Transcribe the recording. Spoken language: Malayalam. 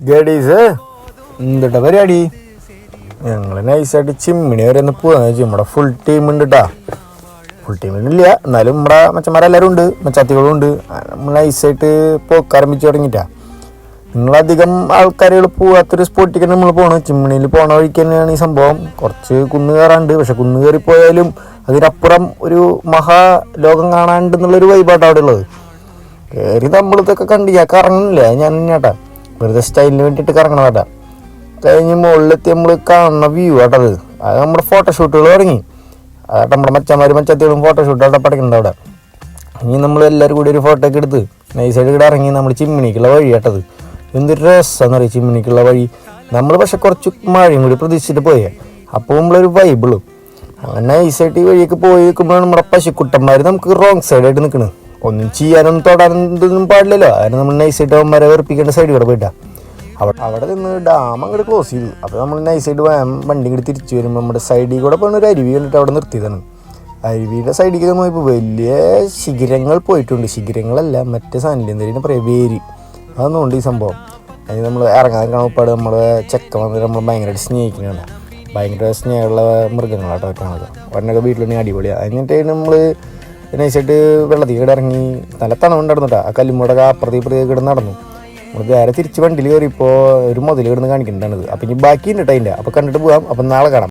ഗഡീസ് എന്തിട്ടാ പരിപാടി? ഞങ്ങൾ നൈസായിട്ട് ചിമ്മിണി വരെ ഒന്ന് പോവാന്ന് വെച്ചാൽ നമ്മുടെ ഫുൾ ടീം ഉണ്ട് കേട്ടാ. ഫുൾ ടീമില്ല എന്നാലും നമ്മുടെ മച്ചന്മാരെല്ലാവരും ഉണ്ട്, മച്ചാത്തികളും ഉണ്ട്. നമ്മൾ നൈസായിട്ട് പോക്കാരംഭിച്ച് തുടങ്ങിയിട്ടാ. നിങ്ങളധികം ആൾക്കാരുകൾ പോകാത്തൊരു സ്പോട്ടിലേക്ക് നമ്മൾ പോകണം. ചിമ്മിണിയിൽ പോണ വഴിക്ക് തന്നെയാണ് ഈ സംഭവം. കുറച്ച് കുന്ന് കയറാണ്ട്, പക്ഷെ കുന്ന് കയറിപ്പോയാലും അതിനപ്പുറം ഒരു മഹാലോകം കാണാണ്ടെന്നുള്ളൊരു വൈബാട്ടോ അവിടെ ഉള്ളത്. കയറി നമ്മളിതൊക്കെ കണ്ട് ഞാൻ കറങ്ങുന്നില്ല, ഞാൻ തന്നെയാട്ടാ വെറുതെ സ്റ്റൈലിന് വേണ്ടിയിട്ട് കറങ്ങണതാട്ടാ. കഴിഞ്ഞ് മുകളിലെത്തി നമ്മൾ കാണുന്ന വ്യൂ ആട്ടത്. അത് നമ്മുടെ ഫോട്ടോഷൂട്ടുകൾ തുടങ്ങി. അതായിട്ട് നമ്മുടെ മച്ചത്തികളും ഫോട്ടോഷൂട്ട് അവിടെ പഠിക്കുന്നുണ്ട് അവിടെ. ഇനി നമ്മൾ എല്ലാവരും കൂടി ഒരു ഫോട്ടോ ഒക്കെ എടുത്ത് നൈസായിട്ട് ഇവിടെ ഇറങ്ങി നമ്മൾ ചിമ്മിണിക്കുള്ള വഴി ആട്ടത്. എന്തൊരു രസമാണെന്ന് അറിയാം ചിമ്മിണിക്കുള്ള വഴി. നമ്മൾ പക്ഷെ കുറച്ച് മഴയും കൂടി പ്രതീക്ഷിച്ചിട്ട് പോയേ, അപ്പോൾ നമ്മളൊരു വൈബിള്. അങ്ങനെ നൈസായിട്ട് ഈ വഴിയൊക്കെ പോയി നിൽക്കുമ്പോഴാണ് നമ്മുടെ പശുക്കുട്ടന്മാർ നമുക്ക് റോങ് സൈഡായിട്ട് നിൽക്കുന്നത്. ഒന്നും ചെയ്യാനൊന്നും തൊടാനൊന്നും പാടില്ലല്ലോ. അതിന് നമ്മൾ നൈസായിട്ട് അവന്മാരെ വെറുപ്പിക്കേണ്ട സൈഡിൽ കൂടെ പോയിട്ടാ. അവിടെ നിന്ന് ഡാം അങ്ങോട്ട് ക്ലോസ് ചെയ്തു. അപ്പോൾ നമ്മൾ നൈസായിട്ട് വണ്ടി ഇങ്ങോട്ട് തിരിച്ചു വരുമ്പോൾ നമ്മുടെ സൈഡിൽ കൂടെ പോകുന്ന ഒരു അരുവി കണ്ടിട്ട് അവിടെ നിർത്തിയതാണ്. അരുവിയുടെ സൈഡിലേക്ക് പോയപ്പോൾ വലിയ ശിഖരങ്ങൾ പോയിട്ടുണ്ട്. ശിഖരങ്ങളല്ല, മറ്റേ സാധനം എന്തെങ്കിലും പറയാം, വേര്. അതൊന്നുമുണ്ട് ഈ സംഭവം. അതിന് നമ്മൾ ഇറങ്ങാൻ കാണുമ്പോൾ നമ്മളെ ചെക്ക വന്നിട്ട് നമ്മൾ ഭയങ്കരമായിട്ട് സ്നേഹിക്കുന്നുണ്ട്. ഭയങ്കര സ്നേഹമുള്ള മൃഗങ്ങളാട്ടോ കാണുക. ഒരെണ്ണൊക്കെ വീട്ടിലുണ്ടെങ്കിൽ അടിപൊളിയാണ്. എന്നിട്ട് നമ്മൾ നൈസായിട്ട് വെള്ളത്തിൽ കൂടെ ഇറങ്ങി നല്ല തണവുണ്ടായിരുന്നുട്ടാ. ആ കല്ലുമൂടൊക്കെ അപ്പുറത്തേക്ക് ഇപ്പുറത്തേക്ക് കിടന്ന് നടന്നു. നമ്മൾ വേറെ തിരിച്ച് വണ്ടിയിൽ കയറിയപ്പോൾ ഒരു മുതൽ കിടന്ന് കാണിക്കുന്നുണ്ടാണിത്. അപ്പം ഇനി ബാക്കി ഉണ്ട് അതിൻ്റെ. അപ്പോൾ കണ്ടിട്ട് പോകാം. അപ്പം നാളെ കാണാം.